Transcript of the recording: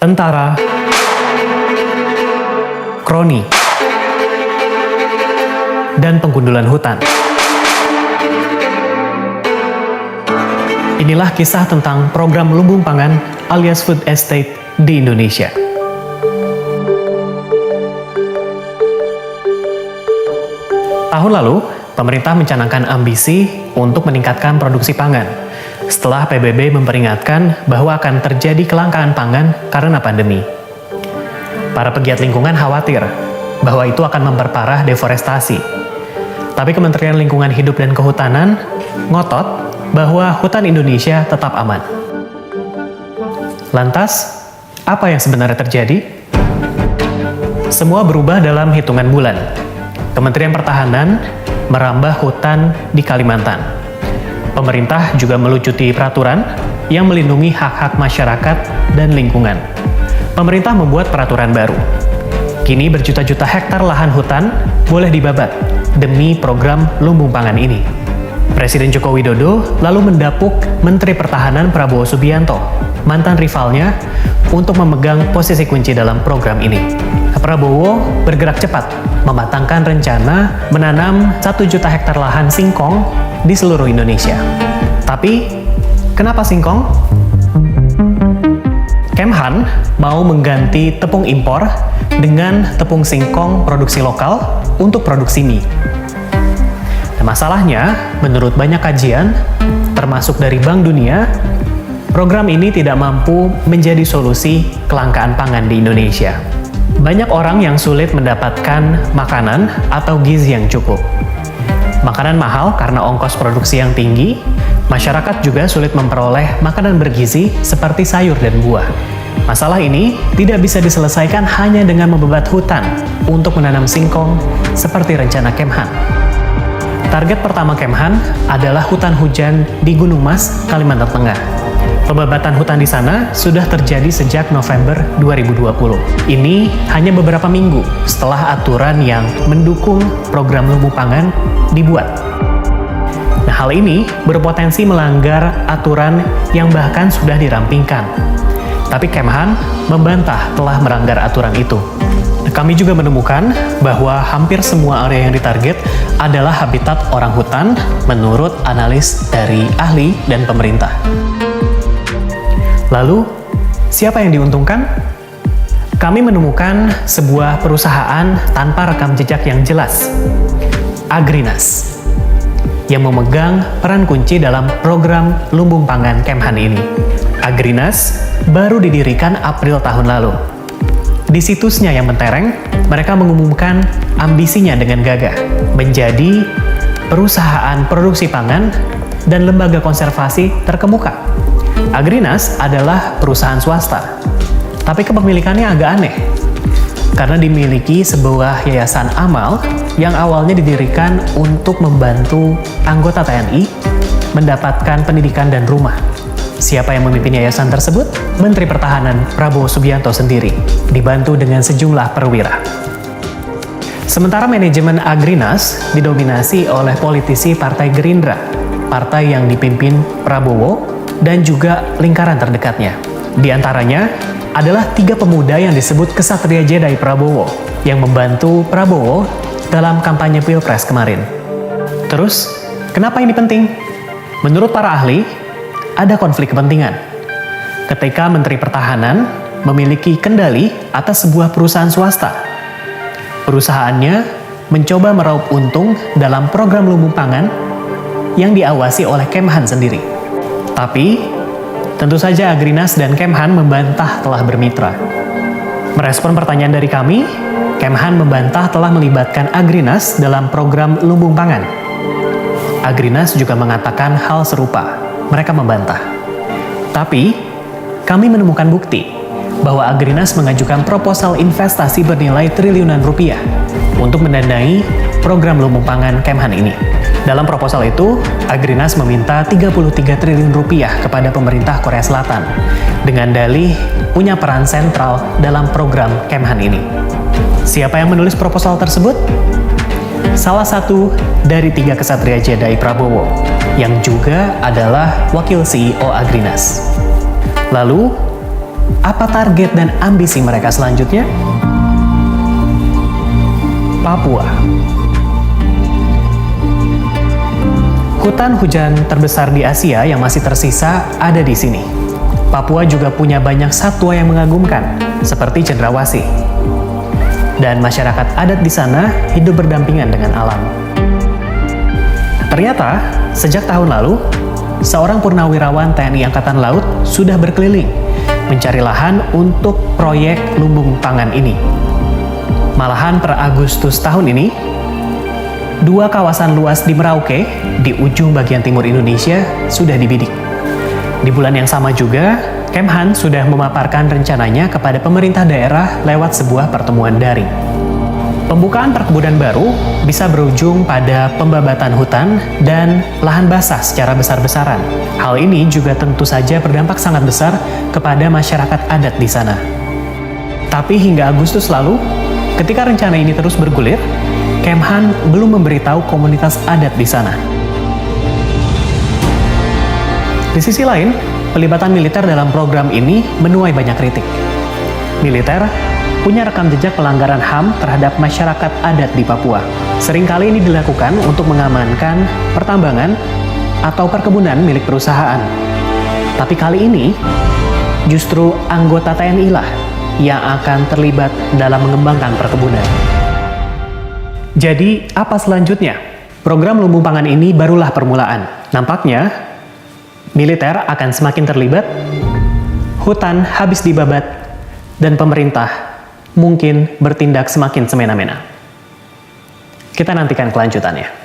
tentara, kroni, dan penggundulan hutan. Inilah kisah tentang program lumbung pangan alias food estate di Indonesia. Tahun lalu, pemerintah mencanangkan ambisi untuk meningkatkan produksi pangan setelah PBB memperingatkan bahwa akan terjadi kelangkaan pangan karena pandemi. Para pegiat lingkungan khawatir bahwa itu akan memperparah deforestasi. Tapi Kementerian Lingkungan Hidup dan Kehutanan ngotot bahwa hutan Indonesia tetap aman. Lantas, apa yang sebenarnya terjadi? Semua berubah dalam hitungan bulan. Kementerian Pertahanan merambah hutan di Kalimantan. Pemerintah juga melucuti peraturan yang melindungi hak-hak masyarakat dan lingkungan. Pemerintah membuat peraturan baru. Kini berjuta-juta hektar lahan hutan boleh dibabat demi program lumbung pangan ini. Presiden Joko Widodo lalu mendapuk Menteri Pertahanan Prabowo Subianto, mantan rivalnya, untuk memegang posisi kunci dalam program ini. Prabowo bergerak cepat mematangkan rencana menanam 1 juta hektar lahan singkong di seluruh Indonesia. Tapi, kenapa singkong? Kemhan mau mengganti tepung impor dengan tepung singkong produksi lokal untuk produksi mie. Nah, masalahnya, menurut banyak kajian, termasuk dari Bank Dunia, program ini tidak mampu menjadi solusi kelangkaan pangan di Indonesia. Banyak orang yang sulit mendapatkan makanan atau gizi yang cukup. Makanan mahal karena ongkos produksi yang tinggi, masyarakat juga sulit memperoleh makanan bergizi seperti sayur dan buah. Masalah ini tidak bisa diselesaikan hanya dengan membebat hutan untuk menanam singkong seperti rencana Kemhan. Target pertama Kemhan adalah hutan hujan di Gunung Mas, Kalimantan Tengah. Pembabatan hutan di sana sudah terjadi sejak November 2020. Ini hanya beberapa minggu setelah aturan yang mendukung program lumbung pangan dibuat. Nah, hal ini berpotensi melanggar aturan yang bahkan sudah dirampingkan. Tapi Kemhan membantah telah melanggar aturan itu. Kami juga menemukan bahwa hampir semua area yang ditarget adalah habitat orang hutan menurut analis dari ahli dan pemerintah. Lalu, siapa yang diuntungkan? Kami menemukan sebuah perusahaan tanpa rekam jejak yang jelas, Agrinas, yang memegang peran kunci dalam program lumbung pangan Kemhan ini. Agrinas baru didirikan April tahun lalu. Di situsnya yang mentereng, mereka mengumumkan ambisinya dengan gagah menjadi perusahaan produksi pangan dan lembaga konservasi terkemuka. Agrinas adalah perusahaan swasta, tapi kepemilikannya agak aneh karena dimiliki sebuah yayasan amal yang awalnya didirikan untuk membantu anggota TNI mendapatkan pendidikan dan rumah. Siapa yang memimpin yayasan tersebut? Menteri Pertahanan Prabowo Subianto sendiri, dibantu dengan sejumlah perwira. Sementara manajemen Agrinas didominasi oleh politisi Partai Gerindra, partai yang dipimpin Prabowo dan juga lingkaran terdekatnya. Di antaranya adalah 3 pemuda yang disebut Ksatria Jedi Prabowo yang membantu Prabowo dalam kampanye Pilpres kemarin. Terus, kenapa ini penting? Menurut para ahli, ada konflik kepentingan. Ketika Menteri Pertahanan memiliki kendali atas sebuah perusahaan swasta, perusahaannya mencoba meraup untung dalam program lumbung pangan yang diawasi oleh Kemhan sendiri. Tapi, tentu saja Agrinas dan Kemhan membantah telah bermitra. Merespon pertanyaan dari kami, Kemhan membantah telah melibatkan Agrinas dalam program lumbung pangan. Agrinas juga mengatakan hal serupa. Mereka membantah. Tapi, kami menemukan bukti bahwa Agrinas mengajukan proposal investasi bernilai triliunan rupiah untuk mendanai program lumbung pangan Kemhan ini. Dalam proposal itu, Agrinas meminta 33 triliun rupiah kepada pemerintah Korea Selatan dengan dalih punya peran sentral dalam program Kemhan ini. Siapa yang menulis proposal tersebut? Salah satu dari 3 Ksatria Jedi Prabowo, yang juga adalah wakil CEO Agrinas. Lalu, Apa target dan ambisi mereka selanjutnya? Papua. Hutan hujan terbesar di Asia yang masih tersisa ada di sini. Papua juga punya banyak satwa yang mengagumkan, seperti cendrawasih. Dan masyarakat adat di sana hidup berdampingan dengan alam. Ternyata, sejak tahun lalu, seorang purnawirawan TNI Angkatan Laut sudah berkeliling mencari lahan untuk proyek lumbung pangan ini. Malahan per Agustus tahun ini, 2 kawasan luas di Merauke, di ujung bagian timur Indonesia, sudah dibidik. Di bulan yang sama juga, Kemhan sudah memaparkan rencananya kepada pemerintah daerah lewat sebuah pertemuan daring. Pembukaan perkebunan baru bisa berujung pada pembabatan hutan dan lahan basah secara besar-besaran. Hal ini juga tentu saja berdampak sangat besar kepada masyarakat adat di sana. Tapi hingga Agustus lalu, ketika rencana ini terus bergulir, Kemhan belum memberitahu komunitas adat di sana. Di sisi lain, pelibatan militer dalam program ini menuai banyak kritik. Militer punya rekam jejak pelanggaran HAM terhadap masyarakat adat di Papua. Seringkali ini dilakukan untuk mengamankan pertambangan atau perkebunan milik perusahaan. Tapi kali ini, justru anggota TNI lah yang akan terlibat dalam mengembangkan perkebunan. Jadi, apa selanjutnya? Program lumbung pangan ini barulah permulaan. Nampaknya, militer akan semakin terlibat, hutan habis dibabat, dan pemerintah mungkin bertindak semakin semena-mena. Kita nantikan kelanjutannya.